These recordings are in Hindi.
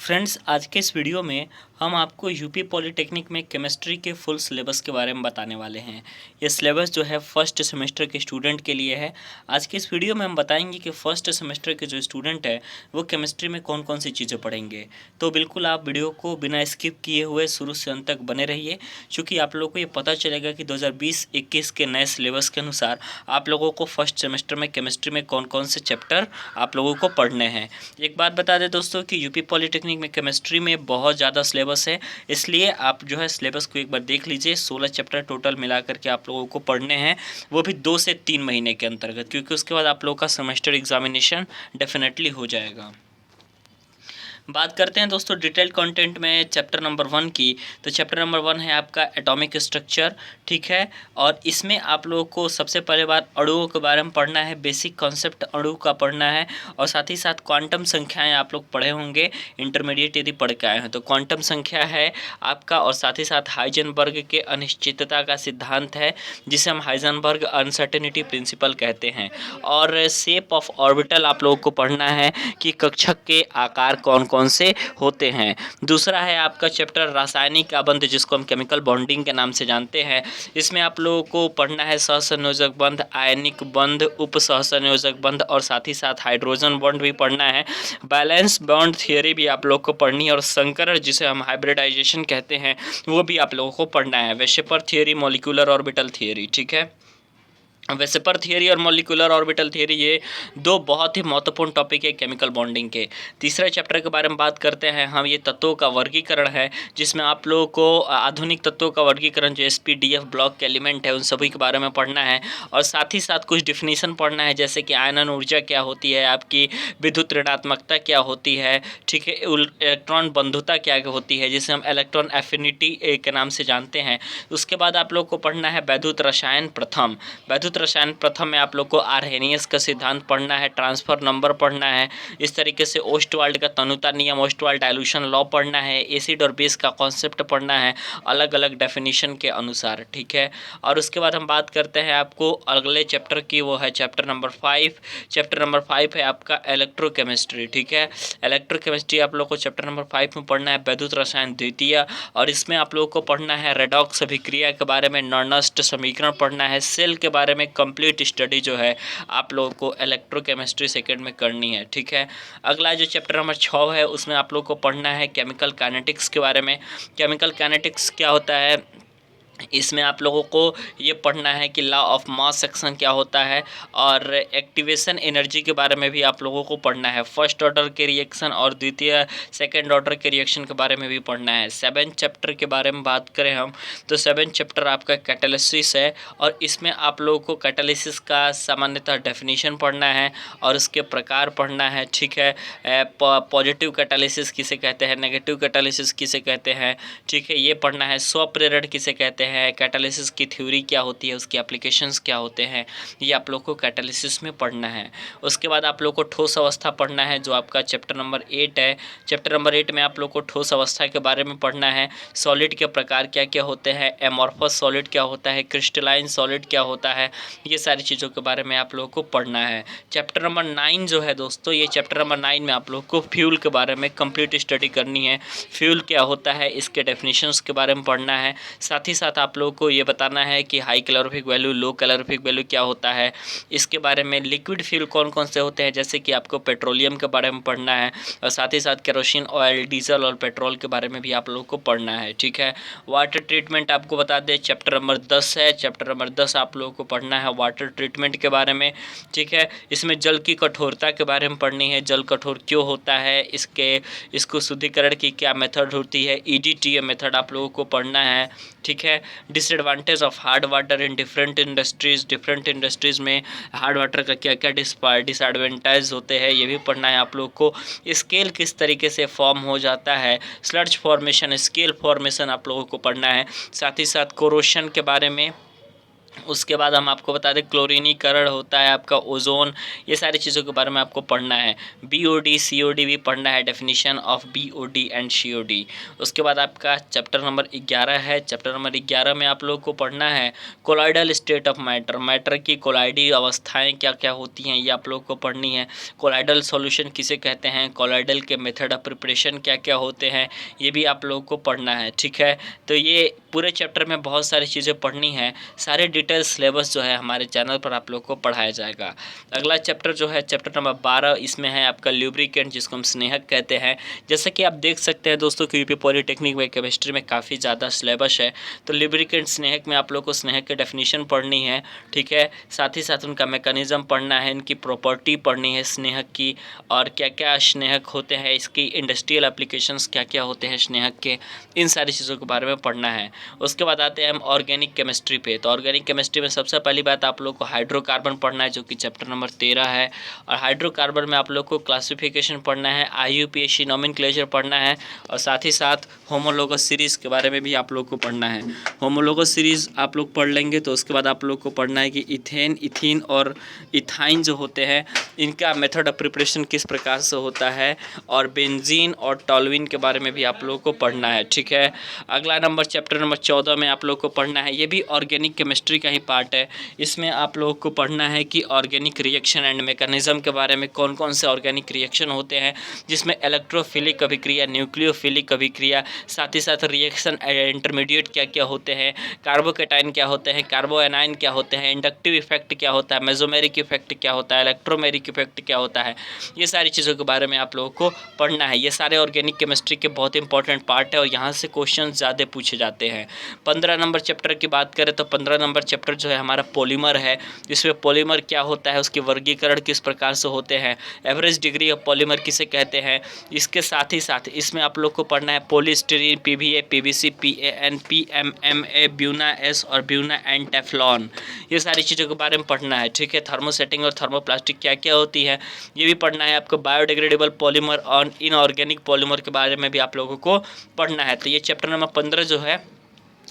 फ्रेंड्स, आज के इस वीडियो में हम आपको यूपी पॉलिटेक्निक में केमिस्ट्री के फुल सिलेबस के बारे में बताने वाले हैं। ये सिलेबस जो है फर्स्ट सेमेस्टर के स्टूडेंट के लिए है। आज के इस वीडियो में हम बताएंगे कि फर्स्ट सेमेस्टर के जो स्टूडेंट है वो केमिस्ट्री में कौन कौन सी चीज़ें पढ़ेंगे। तो बिल्कुल आप वीडियो को बिना स्किप किए हुए शुरू से अंत तक बने रहिए, क्योंकि आप लोगों को ये पता चलेगा कि 2020-21 के नए सिलेबस के अनुसार आप लोगों को फर्स्ट सेमेस्टर में केमिस्ट्री में कौन कौन से चैप्टर आप लोगों को पढ़ने हैं। एक बात बता दें दोस्तों कि यूपी पॉलिटेक्निक में केमिस्ट्री में बहुत ज़्यादा सिलेबस है, इसलिए आप जो है सिलेबस को एक बार देख लीजिए। 16 चैप्टर टोटल मिला करके आप लोगों को पढ़ने हैं, वो भी 2 से 3 महीने के अंतर्गत, क्योंकि उसके बाद आप लोगों का सेमेस्टर एग्जामिनेशन डेफिनेटली हो जाएगा। बात करते हैं दोस्तों डिटेल कंटेंट में चैप्टर नंबर 1 की। तो चैप्टर नंबर 1 है आपका एटॉमिक स्ट्रक्चर, ठीक है। और इसमें आप लोगों को सबसे पहले बात अणुओं के बारे में पढ़ना है, बेसिक कॉन्सेप्ट अणु का पढ़ना है। और साथ ही साथ क्वांटम संख्याएं आप लोग पढ़े होंगे, इंटरमीडिएट यदि पढ़ के आए हैं तो। क्वांटम संख्या है आपका, और साथ ही साथ हाइजेनबर्ग के अनिश्चितता का सिद्धांत है, जिसे हम हाइजेनबर्ग अनसर्टेनिटी प्रिंसिपल कहते हैं। और शेप ऑफ ऑर्बिटल आप लोगों को पढ़ना है कि कक्षक के आकार कौन कौन से होते हैं। दूसरा है आपका चैप्टर रासायनिक आबंध, जिसको हम केमिकल बॉन्डिंग के नाम से जानते हैं। इसमें आप लोगों को पढ़ना है सहसंयोजक बंध, आयनिक बंध, उप सहसंयोजक बंध, और साथ ही साथ हाइड्रोजन बॉन्ड भी पढ़ना है। बैलेंस बॉन्ड थियरी भी आप लोग को पढ़नी है, और संकरण जिसे हम हाइब्रिडाइजेशन कहते हैं वो भी आप लोगों को पढ़ना है। वेशेपर थियरी, मॉलिक्यूलर ऑर्बिटल थियरी, ठीक है। वेसेपर थियरी और मॉलिक्यूलर ऑर्बिटल थियरी ये 2 बहुत ही महत्वपूर्ण टॉपिक है केमिकल बॉन्डिंग के। तीसरे चैप्टर के बारे में बात करते हैं हम, ये तत्वों का वर्गीकरण है, जिसमें आप लोगों को आधुनिक तत्वों का वर्गीकरण जो SPDF ब्लॉक के एलिमेंट है उन सभी के बारे में पढ़ना है। और साथ ही साथ कुछ डिफिनीसन पढ़ना है, जैसे कि आयनन ऊर्जा क्या होती है, आपकी विद्युत ऋणात्मकता क्या होती है, ठीक है, इलेक्ट्रॉन बंधुता क्या होती है, जिसे हम इलेक्ट्रॉन एफिनिटी के नाम से जानते हैं। उसके बाद आप लोग को पढ़ना है वैद्युत रसायन प्रथम। वैद्युत रसायन प्रथम में आप लोग को आर्हेनियस का सिद्धांत पढ़ना है, ट्रांसफर नंबर पढ़ना है, इस तरीके से ओस्टवाल्ड का तनुता नियम, ओस्टवाल्ड डाइल्यूशन लॉ पढ़ना है, एसिड और बेस का कॉन्सेप्ट पढ़ना है अलग अलग डेफिनेशन के अनुसार, ठीक है। और उसके बाद हम बात करते हैं आपको अगले चैप्टर की, वो है चैप्टर नंबर 5। चैप्टर नंबर 5 है आपका इलेक्ट्रोकेमिस्ट्री, ठीक है। इलेक्ट्रोकेमिस्ट्री आप लोग को चैप्टर नंबर 5 में पढ़ना है, वैद्युत रसायन द्वितीय, और इसमें आप लोगों को पढ़ना है रेडॉक्स अभिक्रिया के बारे में, नॉर्नस्ट समीकरण पढ़ना है, सेल के बारे में कंप्लीट स्टडी जो है आप लोगों को इलेक्ट्रोकेमिस्ट्री सेकेंड में करनी है, ठीक है। अगला जो चैप्टर नंबर 6 है उसमें आप लोगों को पढ़ना है केमिकल काइनेटिक्स के बारे में। केमिकल काइनेटिक्स क्या होता है, इसमें आप लोगों को ये पढ़ना है कि लॉ ऑफ मास सेक्शन क्या होता है, और एक्टिवेशन एनर्जी के बारे में भी आप लोगों को पढ़ना है। फर्स्ट ऑर्डर के रिएक्शन और द्वितीय सेकंड ऑर्डर के रिएक्शन के बारे में भी पढ़ना है। 7 चैप्टर के बारे में बात करें हम तो 7 चैप्टर आपका कैटालिसिस है, और इसमें आप लोगों को कैटालिसिस का सामान्यतः डेफिनेशन पढ़ना है और उसके प्रकार पढ़ना है, ठीक है। पॉजिटिव कैटालिसिस किसे कहते हैं, नेगेटिव कैटालिसिस किसे कहते हैं, ठीक है, ये पढ़ना है। स्वप्रेरण किसे कहते हैं, कैटालिसिस की थ्योरी क्या होती है, उसके एप्लीकेशंस क्या होते हैं, ये आप लोग को कैटालिसिस में पढ़ना है। उसके बाद आप लोग को ठोस अवस्था पढ़ना है, जो आपका चैप्टर नंबर 8 है। चैप्टर नंबर 8 में आप लोग को ठोस अवस्था के बारे में पढ़ना है। सॉलिड के प्रकार क्या क्या होते हैं, एमॉर्फस सॉलिड क्या होता है, क्रिस्टलाइन सॉलिड क्या होता है, ये सारी चीज़ों के बारे में आप लोगों को पढ़ना है। चैप्टर नंबर 9 जो है दोस्तों, ये चैप्टर नंबर 9 में आप लोग को फ्यूल के बारे में कंप्लीट स्टडी करनी है। फ्यूल क्या होता है, इसके डेफिनेशंस के बारे में पढ़ना है। साथ ही साथ आप लोगों को ये बताना है कि हाई कैलोरीफिक वैल्यू, लो कैलोरीफिक वैल्यू क्या होता है, इसके बारे में। लिक्विड फ्यूल कौन कौन से होते हैं, जैसे कि आपको पेट्रोलियम के बारे में पढ़ना है, और साथ ही साथ केरोसिन ऑयल, डीजल और पेट्रोल के बारे में भी आप लोगों को पढ़ना है, ठीक है। वाटर ट्रीटमेंट आपको बता दें चैप्टर नंबर 10 है। चैप्टर नंबर 10 आप लोगों को पढ़ना है वाटर ट्रीटमेंट के बारे में, ठीक है। इसमें जल की कठोरता के बारे में पढ़नी है, जल कठोर क्यों होता है, इसको शुद्धिकरण की क्या मेथड होती है, EDTA मेथड आप लोगों को पढ़ना है, ठीक है। Disadvantage of hard water in different industries, different industries में हार्ड वाटर का क्या क्या डिसएडवांटेज होते हैं, ये भी पढ़ना है आप लोग को। स्केल किस तरीके से फॉर्म हो जाता है, स्लर्ज फॉर्मेशन, स्केल फॉर्मेशन आप लोगों को पढ़ना है। साथ ही साथ कोरोशन के बारे में उसके बाद हम आपको बता दें क्लोरीनीकरण होता है आपका, ओजोन, ये सारी चीज़ों के बारे में आपको पढ़ना है। BOD COD भी पढ़ना है, definition of BOD and COD। उसके बाद आपका चैप्टर नंबर 11 है। चैप्टर नंबर 11 में आप लोगों को पढ़ना है colloidal state of matter, matter की कोलाइडी अवस्थाएँ क्या क्या होती हैं ये आप लोग को पढ़नी है। कोलाइडल सॉल्यूशन किसे कहते हैं, कोलाइडल के मेथड ऑफ प्रिपरेशन क्या क्या होते हैं, ये भी आप लोगों को पढ़ना है। ठीक है, तो ये पूरे चैप्टर में बहुत सारी चीज़ें पढ़नी है। सारे डिटेल सिलेबस जो है हमारे चैनल पर आप लोग को पढ़ाया जाएगा। अगला चैप्टर जो है चैप्टर नंबर 12, इसमें है आपका ल्यूब्रिकेंट, जिसको हम स्नेहक कहते हैं। जैसे कि आप देख सकते हैं दोस्तों कि यूपी पॉलिटेक्निक में केमिस्ट्री में काफ़ी ज़्यादा सिलेबस है, तो ल्यूब्रिकेंट स्नेहक में आप लोग को स्नेहक की डेफिनेशन पढ़नी है। ठीक है, साथ ही साथ उनका मैकेनिज्म पढ़ना है, इनकी प्रॉपर्टी पढ़नी है स्नेहक की, और क्या क्या स्नेहक होते हैं, इसकी इंडस्ट्रियल एप्लीकेशंस क्या क्या होते हैं स्नेहक के, इन सारी चीज़ों के बारे में पढ़ना है। उसके बाद आते हैं हम ऑर्गेनिक केमिस्ट्री पे। तो ऑर्गेनिक केमिस्ट्री में सबसे पहली बात आप लोग को हाइड्रोकार्बन पढ़ना है, जो कि चैप्टर नंबर 13 है। और हाइड्रोकार्बन में आप लोग को क्लासिफिकेशन पढ़ना है, IUPAC नोमेनक्लेचर पढ़ना है, और साथ ही साथ होमोलोगस सीरीज़ के बारे में भी आप लोग को पढ़ना है। होमोलोगस सीरीज़ आप लोग पढ़ लेंगे तो उसके बाद आप लोग को पढ़ना है कि इथेन, इथीन और इथाइन जो होते हैं, इनका मेथड ऑफ प्रिपरेशन किस प्रकार से होता है, और बेंजीन और टॉल्यूइन के बारे में भी आप लोग को पढ़ना है। ठीक है, अगला नंबर चैप्टर नंबर 14 में आप लोग को पढ़ना है, ये भी ऑर्गेनिक केमिस्ट्री का ही पार्ट है। इसमें आप लोग को पढ़ना है कि ऑर्गेनिक रिएक्शन एंड मैकेनिज्म के बारे में, कौन कौन से ऑर्गेनिक रिएक्शन होते हैं, जिसमें इलेक्ट्रोफिलिक अभिक्रिया, न्यूक्लियोफिलिक अभिक्रिया, साथ ही साथ रिएक्शन इंटरमीडिएट क्या क्या होते हैं, कार्बोकेटाइन क्या होते हैं, कार्बोएनाइन क्या होते हैं, इंडक्टिव इफेक्ट क्या होता है, मेसोमेरिक इफेक्ट क्या होता है, इलेक्ट्रोमेरिक इफेक्ट क्या होता है, ये सारी चीज़ों के बारे में आप लोगों को पढ़ना है। ये सारे ऑर्गेनिक केमिस्ट्री के बहुत इंपॉर्टेंट पार्ट है और यहाँ से क्वेश्चन ज़्यादा पूछे जाते हैं। 15 नंबर चैप्टर की बात करें तो 15 नंबर चैप्टर जो है हमारा पॉलीमर है, जिसमें पॉलीमर क्या होता है, उसके वर्गीकरण किस प्रकार से होते हैं, एवरेज डिग्री ऑफ पॉलीमर किसे कहते हैं। इसके साथ ही साथ इसमें आप लोग को पढ़ना है polystyrene, PVA, PVC, PAN, PMMA, Buena S और ब्यूना N, टेफ्लॉन, ये सारी चीज़ों के बारे में पढ़ना है। ठीक है, थर्मोसेटिंग और थर्मोप्लास्टिक क्या क्या होती है ये भी पढ़ना है आपको। बायोडिग्रेडेबल पॉलीमर और इनऑर्गेनिक पॉलीमर के बारे में भी आप लोगों को पढ़ना है। तो ये चैप्टर नंबर 15 जो है,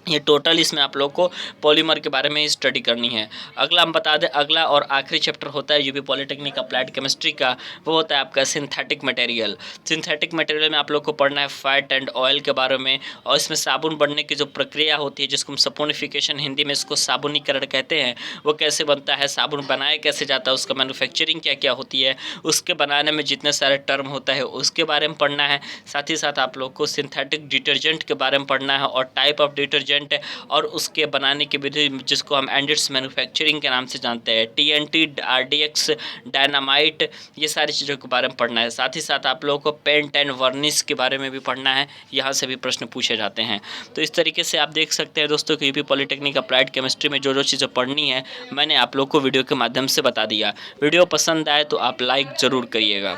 ये टोटल इसमें आप लोग को पॉलीमर के बारे में स्टडी करनी है। अगला हम बता दें, अगला और आखिरी चैप्टर होता है यूपी पॉलिटेक्निक अप्लाइड केमिस्ट्री का, वो होता है आपका सिंथेटिक मटेरियल। सिंथेटिक मटेरियल में आप लोग को पढ़ना है फैट एंड ऑयल के बारे में, और इसमें साबुन बनने की जो प्रक्रिया होती है, जिसको हम सपोनिफिकेशन, हिंदी में इसको साबुनीकरण कहते हैं, वो कैसे बनता है, साबुन बनाया कैसे जाता है, उसका मैन्युफैक्चरिंग क्या क्या होती है, उसके बनाने में जितने सारे टर्म होता है उसके बारे में पढ़ना है। साथ ही साथ आप लोग को सिंथेटिक डिटर्जेंट के बारे में पढ़ना है, और टाइप ऑफ डिटर्जेंट और उसके बनाने की विधि, जिसको हम एंडिट्स मैन्युफैक्चरिंग के नाम से जानते हैं, TNT, RDX, डायनामाइट, ये सारी चीज़ों के बारे में पढ़ना है। साथ ही साथ आप लोगों को पेंट एंड वर्निश के बारे में भी पढ़ना है, यहाँ से भी प्रश्न पूछे जाते हैं। तो इस तरीके से आप देख सकते हैं दोस्तों कि यूपी पॉलिटेक्निक अप्लाइड केमिस्ट्री में जो जो चीज़ें पढ़नी है मैंने आप लोग को वीडियो के माध्यम से बता दिया। वीडियो पसंद आए तो आप लाइक ज़रूर करिएगा।